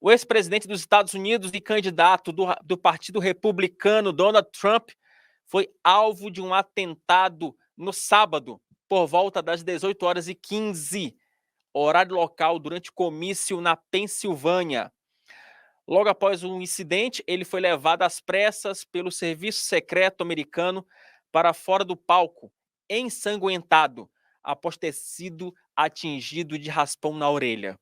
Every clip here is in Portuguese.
O ex-presidente dos Estados Unidos e candidato do Partido Republicano, Donald Trump, foi alvo de um atentado no sábado, por volta das 18h15, horário local, durante comício na Pensilvânia. Logo após o incidente, ele foi levado às pressas pelo Serviço Secreto americano para fora do palco, ensanguentado, após ter sido atingido de raspão na orelha.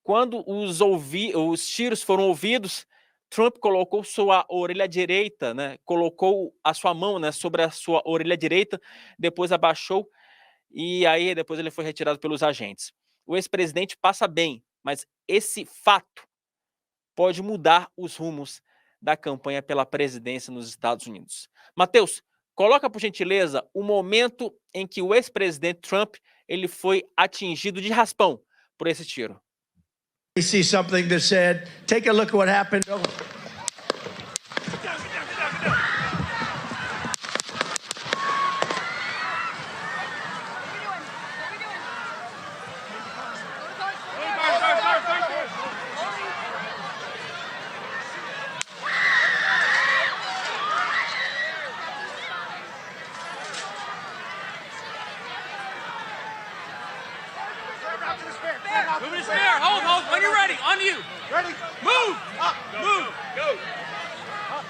Quando os tiros foram ouvidos, Trump colocou sua orelha direita, colocou a sua mão, sobre a sua orelha direita, depois abaixou e aí depois ele foi retirado pelos agentes. O ex-presidente passa bem, mas esse fato pode mudar os rumos da campanha pela presidência nos Estados Unidos. Matheus, coloca, por gentileza, o momento em que o ex-presidente Trump ele foi atingido de raspão por esse tiro. We see something that said, take a look at what happened. Move his spear. Hold. When you're ready. On you. Ready? Move. Up. Move. Go. Up.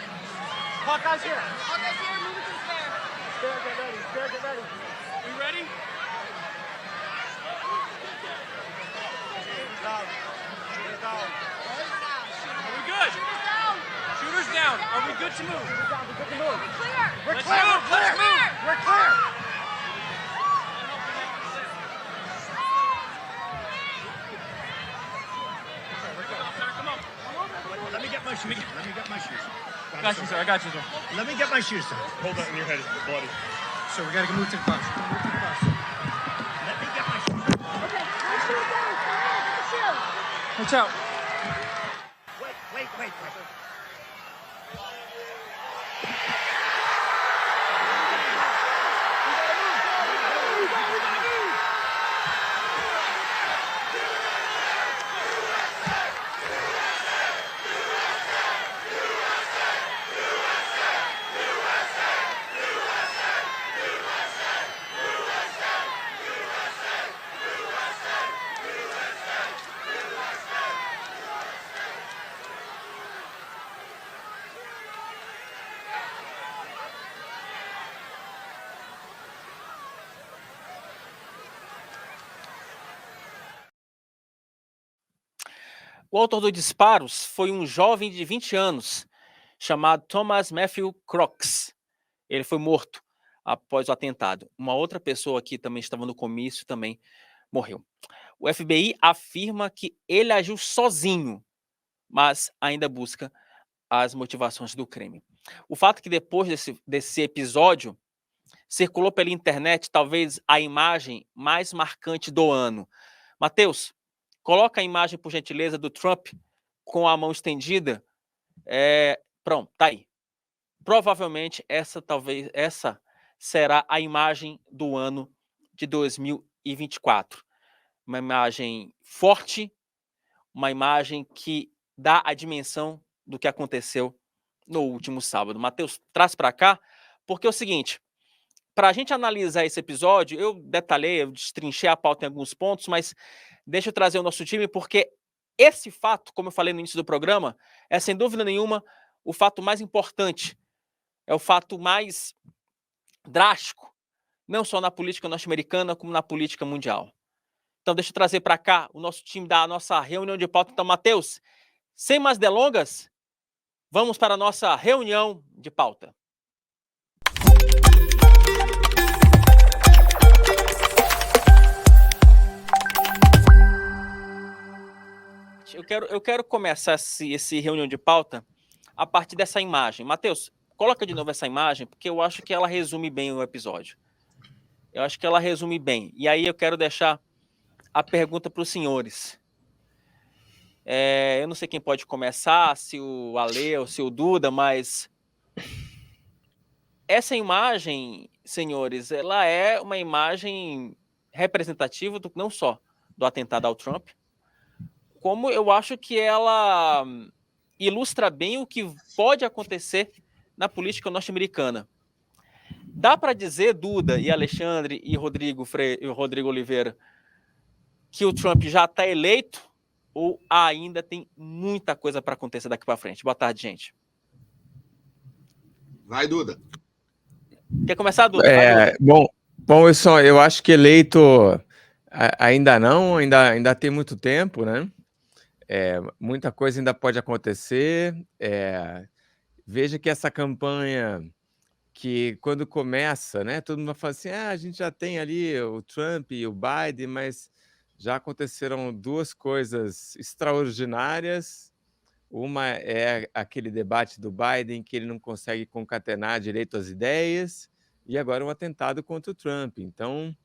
Hawkeye's here. Hawkeye's here. Move it to the spare. Spare, get ready. Spare, get ready. We ready? Down. Down. Are we good? Shooters down. Are we good to move? We're good to move. Clear. We're Let's clear. move. We're Let's clear. move. We're clear. Come on. Let me get my shoes. Let me get my shoes. I got you, sir. I got you, sir. Let me get my shoes, sir. Hold that in your head, it's bloody. So we gotta move to the bus. Move to the bus. Let me get my shoes. Okay. Let's shoot down. Let's shoot. Watch out. Wait. O autor dos disparos foi um jovem de 20 anos, chamado Thomas Matthew Crooks. Ele foi morto após o atentado. Uma outra pessoa que também estava no comício também morreu. O FBI afirma que ele agiu sozinho, mas ainda busca as motivações do crime. O fato é que depois desse episódio, circulou pela internet talvez a imagem mais marcante do ano. Matheus, coloca a imagem, por gentileza, do Trump com a mão estendida. Pronto, tá aí. Provavelmente essa será a imagem do ano de 2024. Uma imagem forte, uma imagem que dá a dimensão do que aconteceu no último sábado. Matheus, traz para cá, porque é o seguinte, para a gente analisar esse episódio, eu detalhei, eu destrinchei a pauta em alguns pontos, mas deixa eu trazer o nosso time, porque esse fato, como eu falei no início do programa, é sem dúvida nenhuma o fato mais importante, é o fato mais drástico, não só na política norte-americana, como na política mundial. Então, deixa eu trazer para cá o nosso time da nossa reunião de pauta. Então, Matheus, sem mais delongas, vamos para a nossa reunião de pauta. Eu quero começar esse reunião de pauta a partir dessa imagem. Matheus, coloca de novo essa imagem, porque eu acho que ela resume bem o episódio. Eu acho que ela resume bem. E aí eu quero deixar a pergunta para os senhores. Eu não sei quem pode começar, se o Ale ou se o Duda, mas essa imagem, senhores, ela é uma imagem representativa não só do atentado ao Trump, como eu acho que ela ilustra bem o que pode acontecer na política norte-americana. Dá para dizer, Duda e Alexandre e Rodrigo Oliveira, que o Trump já está eleito ou ainda tem muita coisa para acontecer daqui para frente? Boa tarde, gente. Vai, Duda. Quer começar, Duda? Vai, Duda. Bom, eu acho que eleito ainda não, ainda tem muito tempo, né? Muita coisa ainda pode acontecer. Veja que essa campanha, que quando começa, né, todo mundo fala assim, a gente já tem ali o Trump e o Biden, mas já aconteceram duas coisas extraordinárias. Uma é aquele debate do Biden que ele não consegue concatenar direito as ideias, e agora um atentado contra o Trump. Então,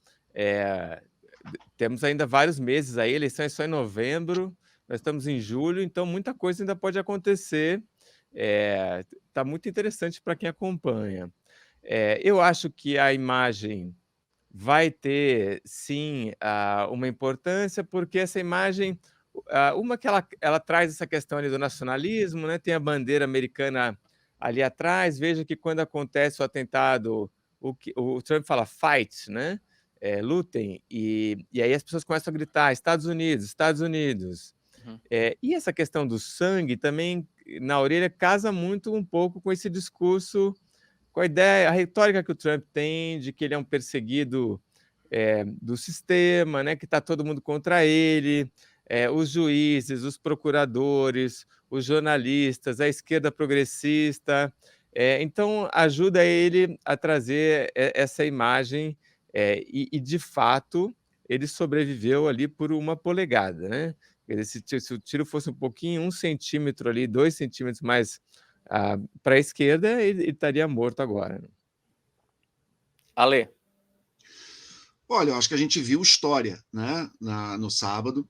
temos ainda vários meses aí, a eleição é só em novembro, nós estamos em julho, então muita coisa ainda pode acontecer. Está muito interessante para quem acompanha. Eu acho que a imagem vai ter, sim, uma importância, porque essa imagem, uma que ela traz essa questão ali do nacionalismo, né? Tem a bandeira americana ali atrás. Veja que quando acontece o atentado, o Trump fala fight, né? Lutem, e aí as pessoas começam a gritar Estados Unidos, Estados Unidos. Uhum. E essa questão do sangue também, na orelha, casa muito um pouco com esse discurso, com a ideia, a retórica que o Trump tem de que ele é um perseguido do sistema, né, que está todo mundo contra ele, os juízes, os procuradores, os jornalistas, a esquerda progressista. Então, ajuda ele a trazer essa imagem, e, de fato, ele sobreviveu ali por uma polegada, né? Se o tiro fosse um pouquinho, 1 centímetro ali, 2 centímetros mais para a esquerda, ele estaria morto agora. Ale. Olha, eu acho que a gente viu história, né? No sábado.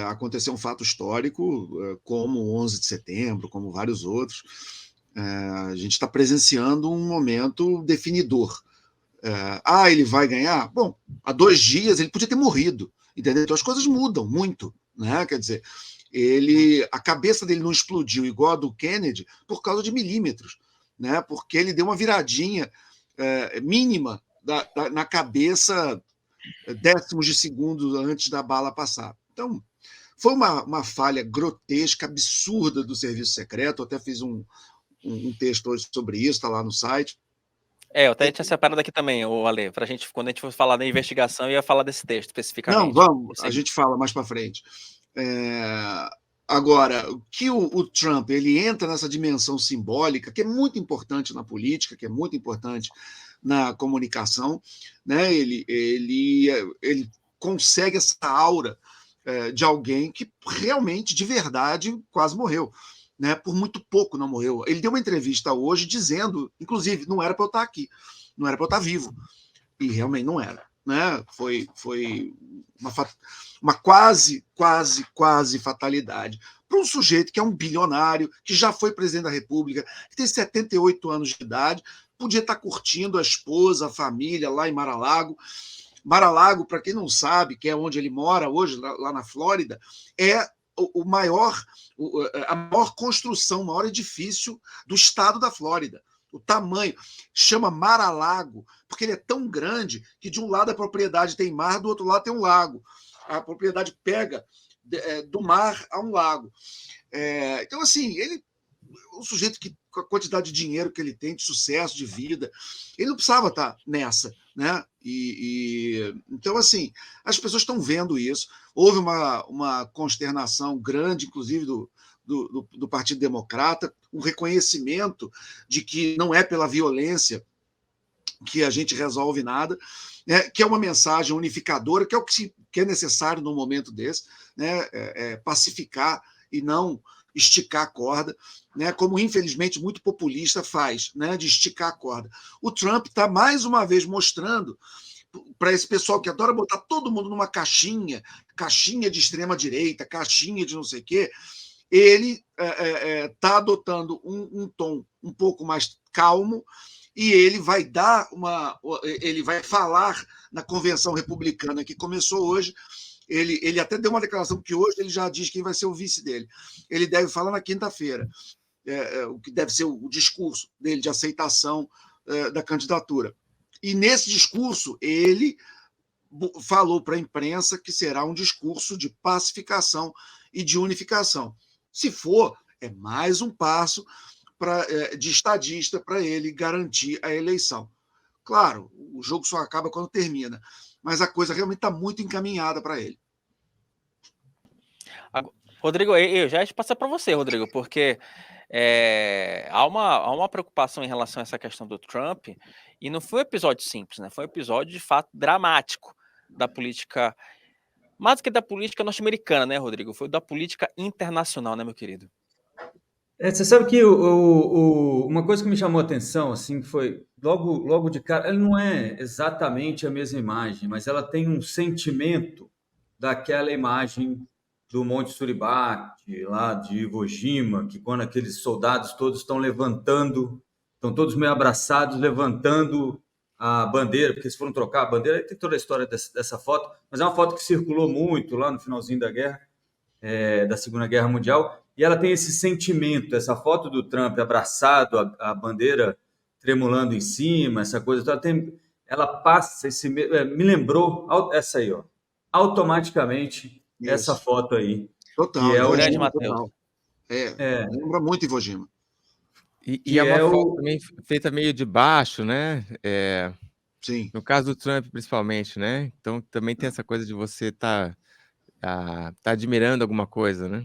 Aconteceu um fato histórico, como o 11 de setembro, como vários outros. A gente está presenciando um momento definidor. Ele vai ganhar? Bom, há 2 dias ele podia ter morrido, entendeu? Então as coisas mudam muito, né? Quer dizer, a cabeça dele não explodiu igual a do Kennedy por causa de milímetros, né? Porque ele deu uma viradinha mínima na cabeça, décimos de segundo antes da bala passar. Então, foi uma falha grotesca, absurda do serviço secreto. Eu até fiz um texto hoje sobre isso, está lá no site. Eu até tinha separado aqui também, o Ale, para a gente, quando a gente for falar da investigação, eu ia falar desse texto especificamente. Não, vamos, a gente fala mais para frente. Agora, que o Trump ele entra nessa dimensão simbólica, que é muito importante na política, que é muito importante na comunicação, né? Ele consegue essa aura de alguém que realmente, de verdade, quase morreu. Né? Por muito pouco não morreu. Ele deu uma entrevista hoje dizendo, inclusive, não era para eu estar aqui, não era para eu estar vivo. E realmente não era. Né? Foi uma quase fatalidade para um sujeito que é um bilionário, que já foi presidente da República, que tem 78 anos de idade, podia estar curtindo a esposa, a família lá em Mar-a-Lago. Mar-a-Lago, para quem não sabe, que é onde ele mora hoje, lá na Flórida, é a maior construção, o maior edifício do estado da Flórida. O tamanho chama Mar-a-Lago, porque ele é tão grande que de um lado a propriedade tem mar, do outro lado tem um lago. A propriedade pega do mar a um lago. Então, assim, um sujeito que, com a quantidade de dinheiro que ele tem, de sucesso, de vida, ele não precisava estar nessa, né? Então, assim, as pessoas estão vendo isso. Houve uma consternação grande, inclusive, do Partido Democrata, um reconhecimento de que não é pela violência que a gente resolve nada, né? Que é uma mensagem unificadora, que é o que é necessário num momento desse, né? Pacificar e não esticar a corda, né? Como infelizmente muito populista faz, né? De esticar a corda. O Trump está mais uma vez mostrando para esse pessoal que adora botar todo mundo numa caixinha de extrema direita, caixinha de não sei o quê, ele está adotando um tom um pouco mais calmo, e ele vai ele vai falar na convenção republicana que começou hoje. Ele até deu uma declaração que hoje ele já diz quem vai ser o vice dele. Ele deve falar na quinta-feira, o que deve ser o discurso dele de aceitação da candidatura. E nesse discurso, ele falou para a imprensa que será um discurso de pacificação e de unificação. Se for, é mais um passo de estadista para ele garantir a eleição. Claro, o jogo só acaba quando termina, mas a coisa realmente está muito encaminhada para ele. Rodrigo, eu já ia te passar para você, Rodrigo, porque há uma preocupação em relação a essa questão do Trump, e não foi um episódio simples, né? Foi um episódio de fato dramático da política, mais do que da política norte-americana, né, Rodrigo? Foi da política internacional, né, meu querido? Você sabe que uma coisa que me chamou a atenção, assim, foi logo de cara, ela não é exatamente a mesma imagem, mas ela tem um sentimento daquela imagem do Monte Suribate, lá de Iwo Jima, que quando aqueles soldados todos estão levantando, estão todos meio abraçados, levantando a bandeira, porque eles foram trocar a bandeira, tem toda a história dessa foto, mas é uma foto que circulou muito lá no finalzinho da guerra, da Segunda Guerra Mundial, e ela tem esse sentimento, essa foto do Trump abraçado, a bandeira tremulando em cima, essa coisa, ela passa, me lembrou, essa aí, ó, automaticamente, isso. Essa foto aí. Total, que é o grande Matheus. Lembra muito Iwo Jima. E é uma foto também feita meio de baixo, né? Sim. No caso do Trump, principalmente, né? Então também tem essa coisa de você tá admirando alguma coisa, né?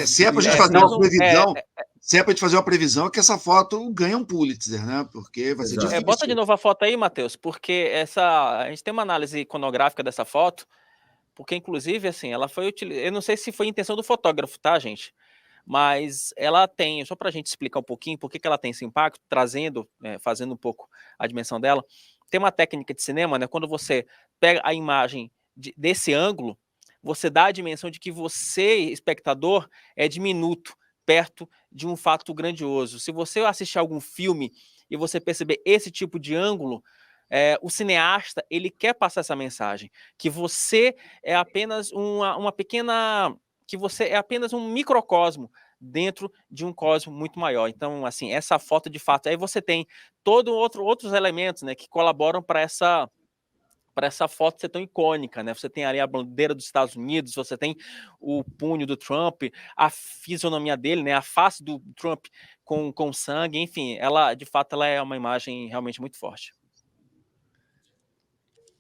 Se é para a gente fazer uma previsão, se é para gente fazer uma previsão, é que essa foto ganha um Pulitzer, né? Porque vai ser difícil. Bota de novo a foto aí, Matheus, porque a gente tem uma análise iconográfica dessa foto, porque inclusive, assim, ela foi utilizada, eu não sei se foi a intenção do fotógrafo, tá, gente? Mas ela tem, só para a gente explicar um pouquinho por que ela tem esse impacto, fazendo um pouco a dimensão dela, tem uma técnica de cinema, né? Quando você pega a imagem desse ângulo, você dá a dimensão de que você, espectador, é diminuto, perto de um fato grandioso. Se você assistir algum filme e você perceber esse tipo de ângulo, o cineasta, ele quer passar essa mensagem, que você é apenas uma pequena... que você é apenas um microcosmo dentro de um cosmo muito maior. Então, assim, essa foto de fato, aí você tem outros elementos, né, que colaboram para essa foto ser tão icônica, né? Você tem ali a bandeira dos Estados Unidos, você tem o punho do Trump, a fisionomia dele, né? A face do Trump com sangue, enfim, de fato, ela é uma imagem realmente muito forte.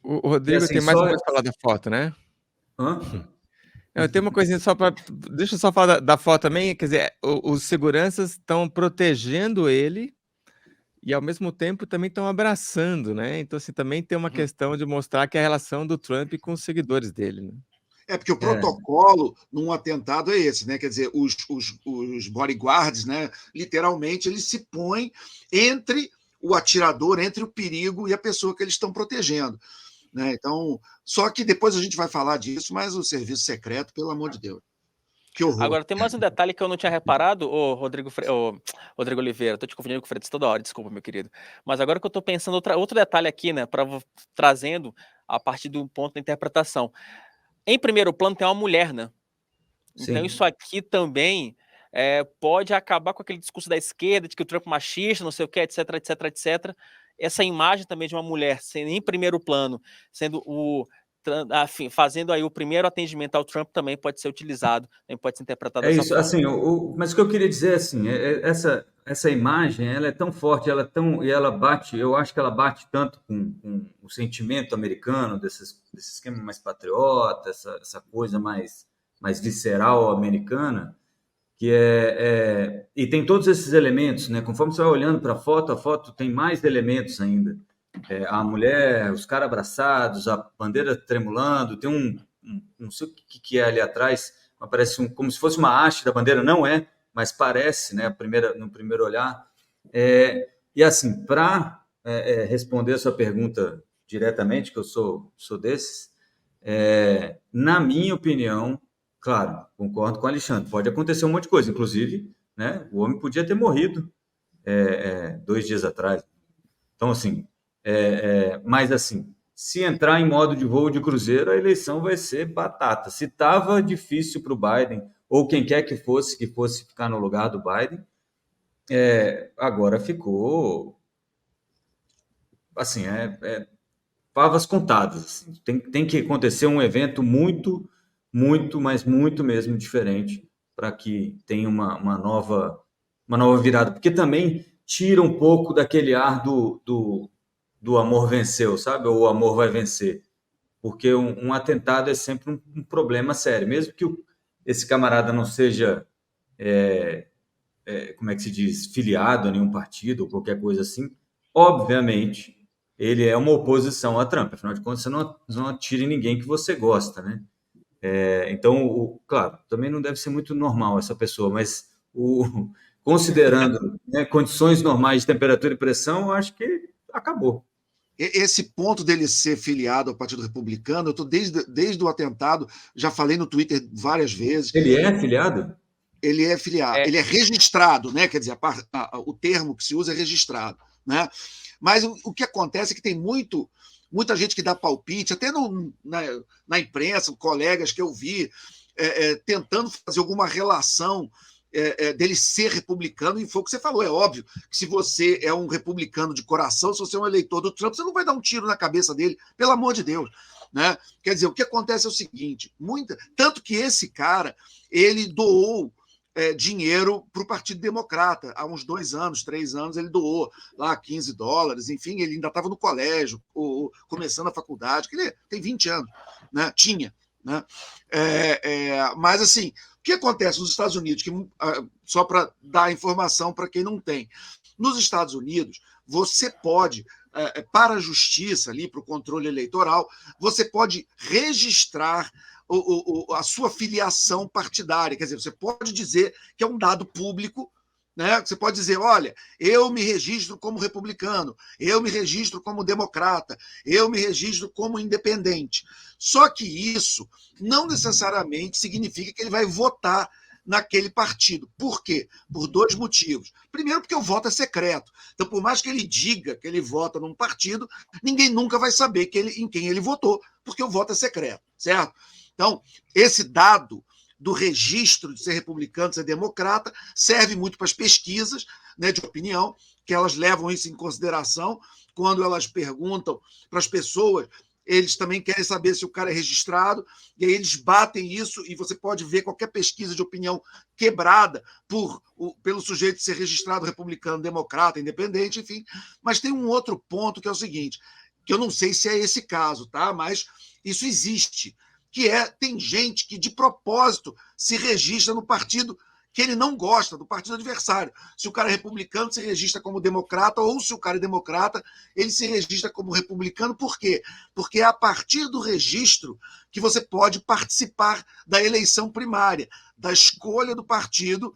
O Rodrigo assim, tem mais uma coisa para falar da foto, né? Eu tenho uma coisinha só para... Deixa eu só falar da foto também, quer dizer, os seguranças estão protegendo ele e, ao mesmo tempo, também estão abraçando, né? Então, assim, também tem uma questão de mostrar que a relação do Trump com os seguidores dele, né? Porque o protocolo num atentado é esse, né? Quer dizer, os bodyguards, né? Literalmente, eles se põem entre o atirador, entre o perigo e a pessoa que eles estão protegendo, né? Então, só que depois a gente vai falar disso, mas o serviço secreto, pelo amor de Deus. Que horror. Agora, tem mais um detalhe que eu não tinha reparado, Rodrigo Oliveira, tô te confundindo com o Freitas toda hora, desculpa, meu querido. Mas agora que eu tô pensando outro detalhe aqui, né, trazendo a partir do ponto da interpretação. Em primeiro plano tem uma mulher, né? Sim. Então isso aqui também pode acabar com aquele discurso da esquerda, de que o Trump é machista, não sei o que, etc, etc, etc. Essa imagem também de uma mulher sendo em primeiro plano, sendo fazendo aí o primeiro atendimento ao Trump também pode ser utilizado, também pode ser interpretado dessa forma. Assim, mas o que eu queria dizer assim, essa imagem, ela é tão forte, e ela bate, eu acho que ela bate tanto com o sentimento americano, desse esquema mais patriota, essa coisa mais visceral americana, que e tem todos esses elementos, né? Conforme você vai olhando para a foto tem mais elementos ainda. A mulher, os caras abraçados, a bandeira tremulando, tem não sei o que é ali atrás, parece como se fosse uma haste da bandeira, não é, mas parece, né, no primeiro olhar. E assim, para responder a sua pergunta diretamente, que eu sou desses, na minha opinião, claro, concordo com o Alexandre, pode acontecer um monte de coisa, inclusive, né, o homem podia ter morrido 2 dias atrás. Então, assim, mas assim, se entrar em modo de voo de cruzeiro, a eleição vai ser batata. Se estava difícil para o Biden, ou quem quer que fosse ficar no lugar do Biden, agora ficou assim, favas contadas. Assim. Tem que acontecer um evento muito, mas muito mesmo diferente para que tenha uma nova virada. Porque também tira um pouco daquele ar do amor venceu, sabe? Ou o amor vai vencer. Porque um atentado é sempre um problema sério. Mesmo que esse camarada não seja, como é que se diz, filiado a nenhum partido ou qualquer coisa assim, obviamente ele é uma oposição a Trump. Afinal de contas, você não atira em ninguém que você gosta, né? Então, claro, também não deve ser muito normal essa pessoa, mas considerando né, condições normais de temperatura e pressão, eu acho que acabou. Esse ponto dele ser filiado ao Partido Republicano, eu estou desde o atentado, já falei no Twitter várias vezes. Ele é filiado? Ele é filiado, ele é registrado, né? Quer dizer, o termo que se usa é registrado, né? Mas o que acontece é que tem muita gente que dá palpite, até na imprensa, colegas que eu vi, tentando fazer alguma relação dele ser republicano, e foi o que você falou. É óbvio que se você é um republicano de coração, se você é um eleitor do Trump, você não vai dar um tiro na cabeça dele, pelo amor de Deus. Né? Quer dizer, o que acontece é o seguinte, tanto que esse cara, ele doou dinheiro para o Partido Democrata. Há uns 2 anos, 3 anos, ele doou lá $15, enfim, ele ainda estava no colégio, começando a faculdade, que ele tem 20 anos, né? Tinha. Né? Mas, assim, o que acontece nos Estados Unidos, só para dar informação para quem não tem, nos Estados Unidos, você pode, para a justiça, ali, para o controle eleitoral, você pode registrar a sua filiação partidária. Quer dizer, você pode dizer que é um dado público, né? Você pode dizer, olha, eu me registro como republicano, eu me registro como democrata, eu me registro como independente. Só que isso não necessariamente significa que ele vai votar naquele partido. Por quê? Por 2 motivos. Primeiro, porque o voto é secreto. Então, por mais que ele diga que ele vota num partido, ninguém nunca vai saber em quem ele votou, porque o voto é secreto, certo? Então, esse dado do registro de ser republicano, de ser democrata, serve muito para as pesquisas, né, de opinião, que elas levam isso em consideração quando elas perguntam para as pessoas. Eles também querem saber se o cara é registrado, e aí eles batem isso, e você pode ver qualquer pesquisa de opinião quebrada pelo sujeito ser registrado republicano, democrata, independente, enfim. Mas tem um outro ponto que é o seguinte, que eu não sei se é esse caso, tá? Mas isso existe, que tem gente que de propósito se registra no partido que ele não gosta, do partido adversário. Se o cara é republicano, se registra como democrata, ou se o cara é democrata, ele se registra como republicano. Por quê? Porque é a partir do registro que você pode participar da eleição primária, da escolha do partido,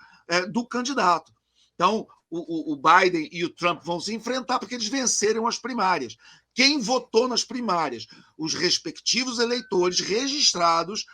do candidato. Então, o Biden e o Trump vão se enfrentar porque eles venceram as primárias. Quem votou nas primárias? Os respectivos eleitores registrados,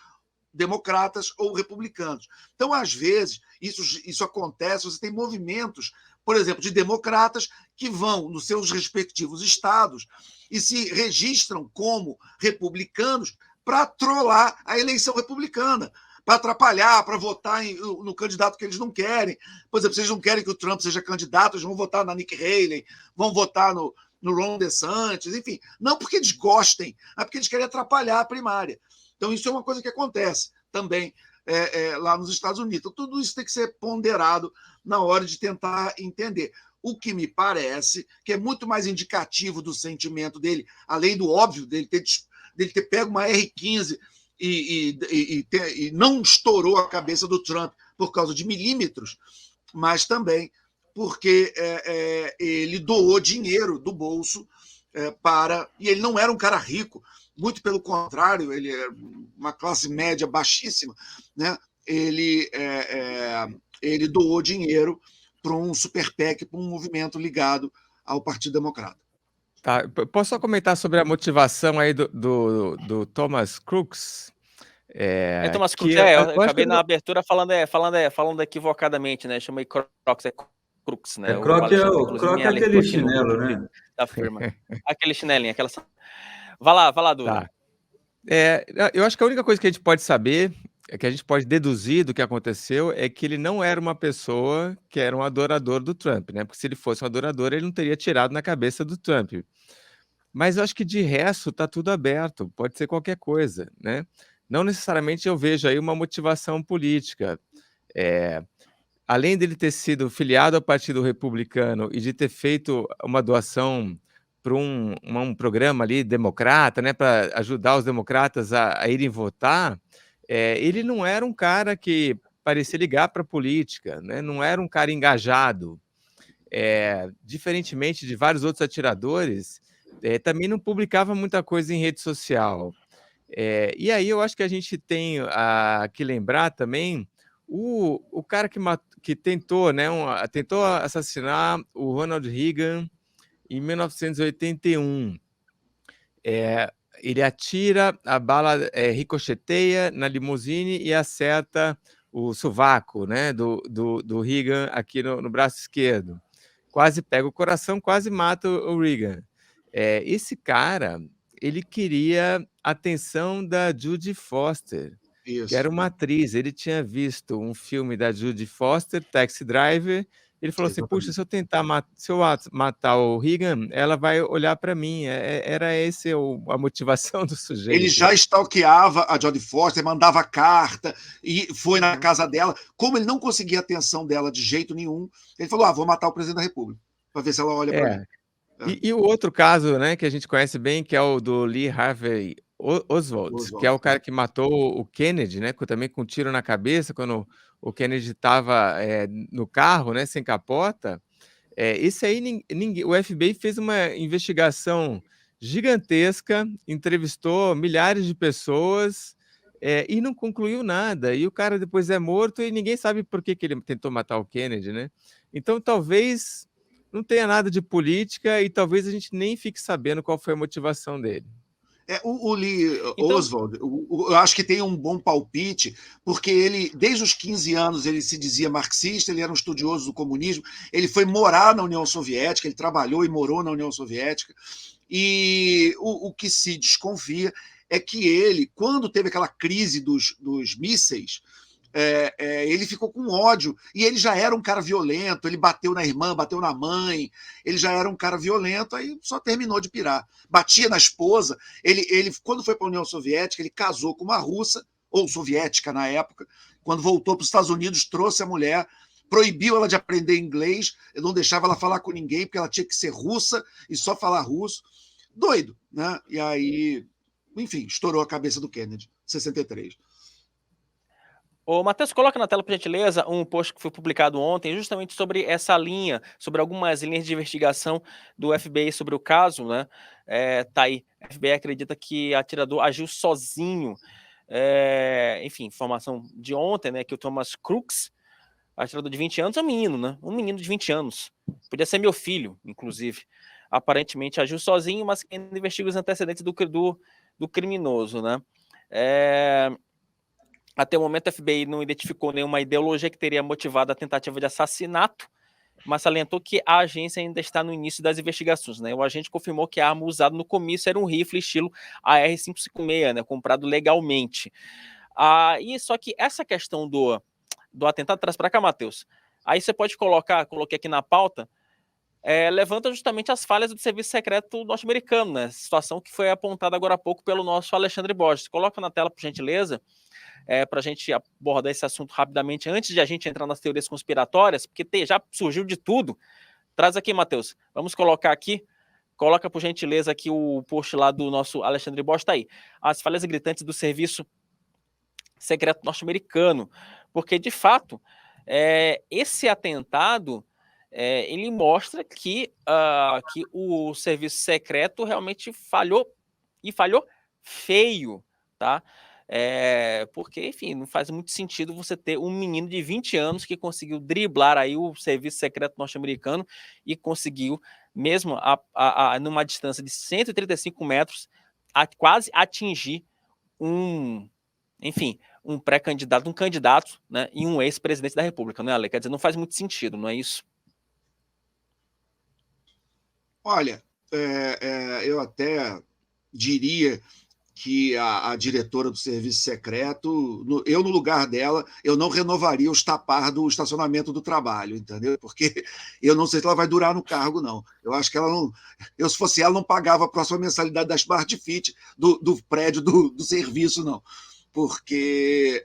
democratas ou republicanos. Então, às vezes, isso acontece, você tem movimentos, por exemplo, de democratas que vão nos seus respectivos estados e se registram como republicanos para trollar a eleição republicana, para atrapalhar, para votar no candidato que eles não querem. Por exemplo, se eles não querem que o Trump seja candidato, eles vão votar na Nikki Haley, vão votar no Ron DeSantis, enfim. Não porque eles gostem, mas porque eles querem atrapalhar a primária. Então, isso é uma coisa que acontece também lá nos Estados Unidos. Então, tudo isso tem que ser ponderado na hora de tentar entender. O que me parece que é muito mais indicativo do sentimento dele, além do óbvio dele ter pego uma R-15 e não estourou a cabeça do Trump por causa de milímetros, mas também porque ele doou dinheiro do bolso e ele não era um cara rico, muito pelo contrário, ele é uma classe média baixíssima, né? Ele doou dinheiro para um super PAC, para um movimento ligado ao Partido Democrata. Tá, posso só comentar sobre a motivação aí do Thomas Crooks? Thomas Crooks, eu acabei na abertura falando equivocadamente, né? Chamei Crocs, Crooks, né? Croc é aquele chinelo, né? Da firma. Aquele chinelinho, Vai lá, Duda. Tá. Eu acho que a única coisa que a gente pode saber, que a gente pode deduzir do que aconteceu, é que ele não era uma pessoa que era um adorador do Trump, né? Porque se ele fosse um adorador, ele não teria tirado na cabeça do Trump. Mas eu acho que de resto tá tudo aberto, pode ser qualquer coisa, né? Não necessariamente eu vejo aí uma motivação política. Além dele ter sido filiado ao Partido Republicano e de ter feito uma doação para um programa ali democrata, né, para ajudar os democratas a irem votar, ele não era um cara que parecia ligar para a política, né? Não era um cara engajado. Diferentemente de vários outros atiradores, também não publicava muita coisa em rede social. E aí eu acho que a gente tem que lembrar também o cara que tentou, né, tentou assassinar o Ronald Reagan em 1981. Ele atira, a bala ricocheteia na limusine e acerta o sovaco, né, do Reagan aqui no braço esquerdo. Quase pega o coração, quase mata o Reagan. Esse cara, ele queria a atenção da Judy Foster, que era Isso. uma atriz. Ele tinha visto um filme da Judy Foster, Taxi Driver. Ele falou assim: puxa, Exatamente. se eu tentar matar o Reagan, ela vai olhar para mim. Era essa a motivação do Ele sujeito. já stalkeava a Jodie Foster, mandava carta e foi na casa dela. Como ele não conseguia a atenção dela de jeito nenhum, ele falou: vou matar o presidente da República, para ver se ela olha para mim. E o outro caso, né, que a gente conhece bem, que é o do Lee Harvey Oswald, que é o cara que matou o Kennedy, né, também com um tiro na cabeça, quando o Kennedy estava no carro, né, sem capota. Esse aí, o FBI fez uma investigação gigantesca, entrevistou milhares de pessoas, e não concluiu nada. E o cara depois é morto e ninguém sabe por que ele tentou matar o Kennedy, né? Então, talvez não tenha nada de política e talvez a gente nem fique sabendo qual foi a motivação dele. O Lee Então- Oswald, eu acho que tem um bom palpite, porque ele, desde os 15 anos, ele se dizia marxista, ele era um estudioso do comunismo, ele foi morar na União Soviética, ele trabalhou e morou na União Soviética, e o que se desconfia é que ele, quando teve aquela crise dos mísseis, ele ficou com ódio, e ele já era um cara violento, ele bateu na irmã, bateu na mãe, ele já era um cara violento, aí só terminou de pirar. Batia na esposa, ele quando foi para a União Soviética, ele casou com uma russa, ou soviética na época, quando voltou para os Estados Unidos, trouxe a mulher, proibiu ela de aprender inglês, não deixava ela falar com ninguém, porque ela tinha que ser russa e só falar russo. Doido, né? E aí, enfim, estourou a cabeça do Kennedy, 63. Ô, Matheus, coloca na tela, por gentileza, um post que foi publicado ontem, justamente sobre essa linha, sobre algumas linhas de investigação do FBI sobre o caso, né? Tá aí. O FBI acredita que o atirador agiu sozinho. Enfim, informação de ontem, né? Que o Thomas Crooks, atirador de 20 anos, é um menino, né? Um menino de 20 anos. Podia ser meu filho, inclusive. Aparentemente agiu sozinho, mas ainda investiga os antecedentes do criminoso, né? Até o momento, a FBI não identificou nenhuma ideologia que teria motivado a tentativa de assassinato, mas salientou que a agência ainda está no início das investigações, né? O agente confirmou que a arma usada no comício era um rifle estilo AR-556, né? Comprado legalmente. E só que essa questão do atentado, traz para cá, Matheus. Aí você pode coloquei aqui na pauta, levanta justamente as falhas do serviço secreto norte-americano, né? Situação que foi apontada agora há pouco pelo nosso Alexandre Borges. Coloca na tela, por gentileza, para a gente abordar esse assunto rapidamente, antes de a gente entrar nas teorias conspiratórias, porque já surgiu de tudo. Traz aqui, Matheus. Vamos colocar aqui. Coloca, por gentileza, aqui o post lá do nosso Alexandre Borges. Está aí. As falhas gritantes do serviço secreto norte-americano. Porque, de fato, esse atentado ele mostra que o serviço secreto realmente falhou, e falhou feio, tá? Porque, enfim, não faz muito sentido você ter um menino de 20 anos que conseguiu driblar aí o serviço secreto norte-americano e conseguiu, mesmo numa distância de 135 metros, quase atingir um pré-candidato, um candidato, né, e um ex-presidente da República, né, Ale? Quer dizer, não faz muito sentido, não é isso? Olha, eu até diria que a diretora do serviço secreto, eu no lugar dela, eu não renovaria os tapar do estacionamento do trabalho, entendeu? Porque eu não sei se ela vai durar no cargo, não. Eu acho que ela não... Eu, se fosse ela, não pagava a próxima mensalidade da Smart Fit do prédio do serviço, não. Porque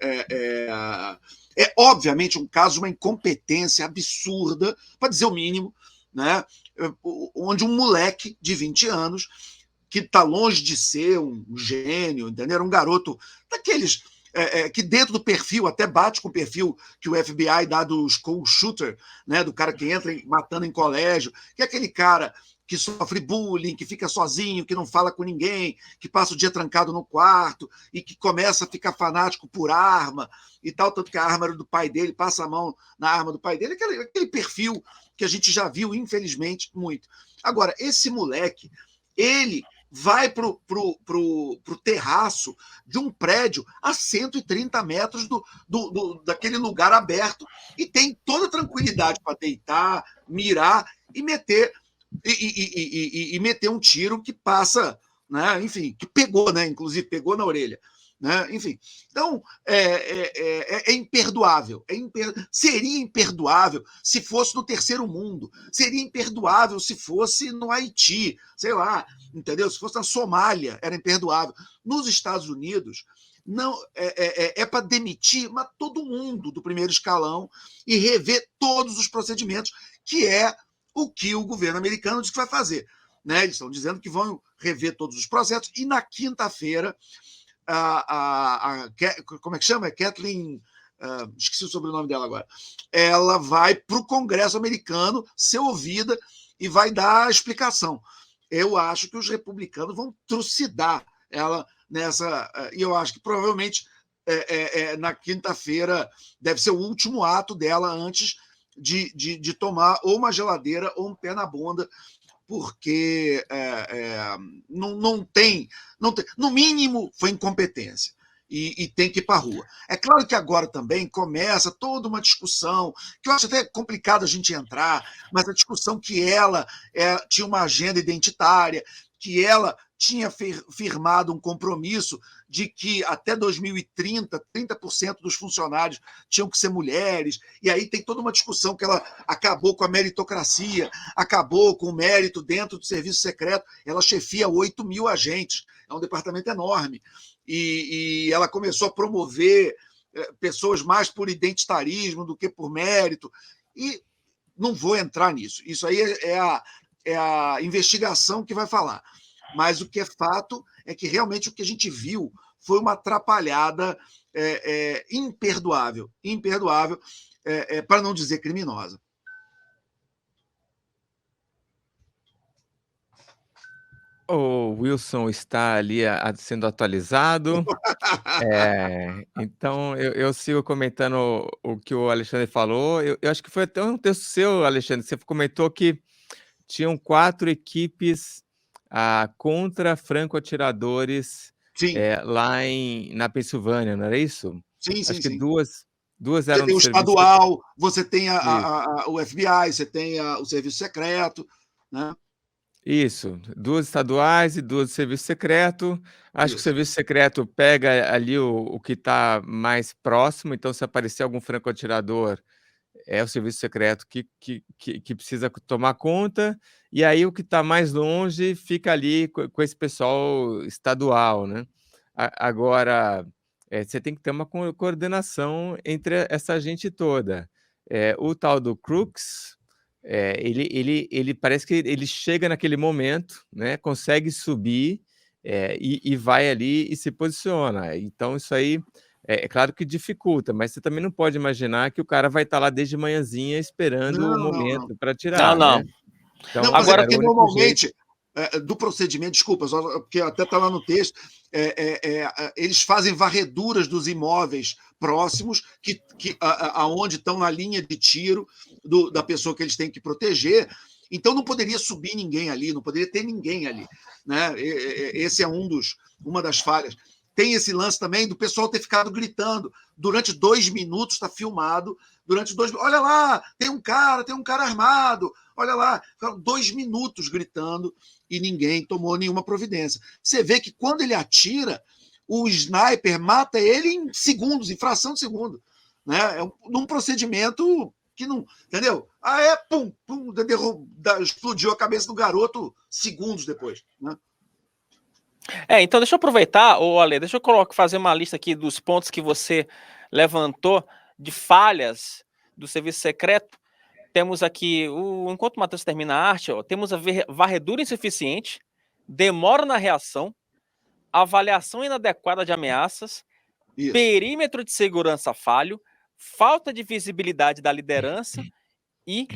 é obviamente um caso de uma incompetência absurda, para dizer o mínimo, né? Onde um moleque de 20 anos que está longe de ser um gênio, entendeu? Era um garoto daqueles que dentro do perfil, até bate com o perfil que o FBI dá do school shooter, né? Do cara que entra matando em colégio, que é aquele cara que sofre bullying, que fica sozinho, que não fala com ninguém, que passa o dia trancado no quarto e que começa a ficar fanático por arma e tal, tanto que a arma era do pai dele, passa a mão na arma do pai dele, aquele perfil que a gente já viu, infelizmente, muito. Agora, esse moleque, ele vai para o terraço de um prédio a 130 metros daquele lugar aberto e tem toda a tranquilidade para deitar, mirar e meter um tiro que passa, né? Enfim, que pegou, né? Inclusive pegou na orelha. Né? Enfim, então é imperdoável. Seria imperdoável se fosse no terceiro mundo, seria imperdoável se fosse no Haiti, sei lá, entendeu? Se fosse na Somália, era imperdoável. Nos Estados Unidos, não para demitir mas todo mundo do primeiro escalão e rever todos os procedimentos, que é o que o governo americano diz que vai fazer. Né? Eles estão dizendo que vão rever todos os processos, e na quinta-feira como é que chama? Kathleen, esqueci o sobrenome dela agora. Ela vai para o Congresso americano ser ouvida e vai dar a explicação. Eu acho que os republicanos vão trucidar ela nessa. E eu acho que provavelmente na quinta-feira deve ser o último ato dela antes de tomar ou uma geladeira ou um pé na bunda, porque não tem, no mínimo foi incompetência e tem que ir para a rua. É claro que agora também começa toda uma discussão, que eu acho até complicado a gente entrar, mas a discussão que ela tinha uma agenda identitária, que ela tinha firmado um compromisso de que até 2030, 30% dos funcionários tinham que ser mulheres, e aí tem toda uma discussão que ela acabou com a meritocracia, acabou com o mérito dentro do serviço secreto, ela chefia 8 mil agentes, é um departamento enorme, e ela começou a promover pessoas mais por identitarismo do que por mérito, e não vou entrar nisso, isso aí é a investigação que vai falar. Mas o que é fato é que realmente o que a gente viu foi uma atrapalhada imperdoável, para não dizer criminosa. O Wilson está ali sendo atualizado. Então, eu sigo comentando o que o Alexandre falou. Eu acho que foi até um texto seu, Alexandre. Você comentou que tinham 4 equipes contra franco-atiradores lá na Pensilvânia, não era isso? Sim, acho sim, que sim. duas Você eram tem do o serviço estadual, você tem o FBI, você tem o serviço secreto, né? Isso, 2 estaduais e 2 do serviço secreto. Acho que o Isso. serviço secreto pega ali o que está mais próximo, então se aparecer algum franco-atirador, é o serviço secreto que precisa tomar conta, e aí o que está mais longe fica ali com esse pessoal estadual, né? Agora, você tem que ter uma coordenação entre essa gente toda. O tal do Crooks, ele parece que ele chega naquele momento, né? Consegue subir e vai ali e se posiciona. Então, isso aí é claro que dificulta, mas você também não pode imaginar que o cara vai estar lá desde manhãzinha esperando o Não. momento para Não, tirar, não. né? Então, Não, mas Agora, é porque era o único jeito. normalmente, do procedimento, desculpa, só porque até está lá no texto, eles fazem varreduras dos imóveis próximos, aonde estão na linha de tiro da pessoa que eles têm que proteger. Então não poderia subir ninguém ali, não poderia ter ninguém ali. Né? Esse é uma das falhas. tem esse lance também do pessoal ter ficado gritando durante 2 minutos, está filmado, durante 2 olha lá, tem um cara armado, olha lá, ficaram 2 minutos gritando e ninguém tomou nenhuma providência. Você vê que quando ele atira, o sniper mata ele em segundos, em fração de segundo, né? Num procedimento que não, entendeu? Pum, explodiu a cabeça do garoto segundos depois, né? Então deixa eu aproveitar, Ale, deixa eu fazer uma lista aqui dos pontos que você levantou de falhas do serviço secreto. Temos aqui, enquanto o Matheus termina a arte, temos a varredura insuficiente, demora na reação, avaliação inadequada de ameaças, Isso. perímetro de segurança falho, falta de visibilidade da liderança e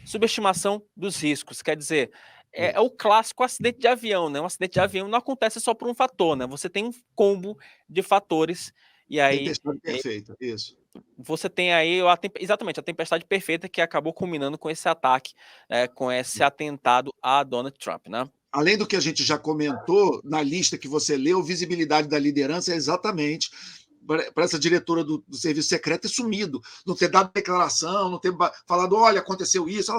subestimação dos riscos. Quer dizer, é o clássico acidente de avião, né? Um acidente de avião não acontece só por um fator, né? Você tem um combo de fatores e aí Tempestade perfeita, isso. você tem aí exatamente a tempestade perfeita que acabou culminando com esse ataque, com esse atentado a Donald Trump, né? Além do que a gente já comentou, na lista que você leu, visibilidade da liderança é exatamente para essa diretora do serviço secreto ter sumido, não ter dado declaração, não ter falado, olha, aconteceu isso,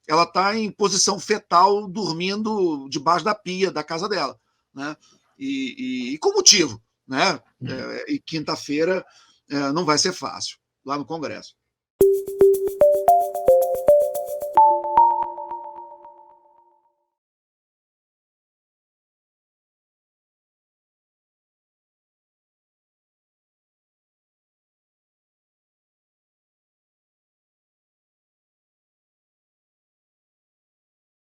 ela tá em posição fetal, dormindo debaixo da pia da casa dela, né? E com motivo, né? E quinta-feira não vai ser fácil lá no Congresso.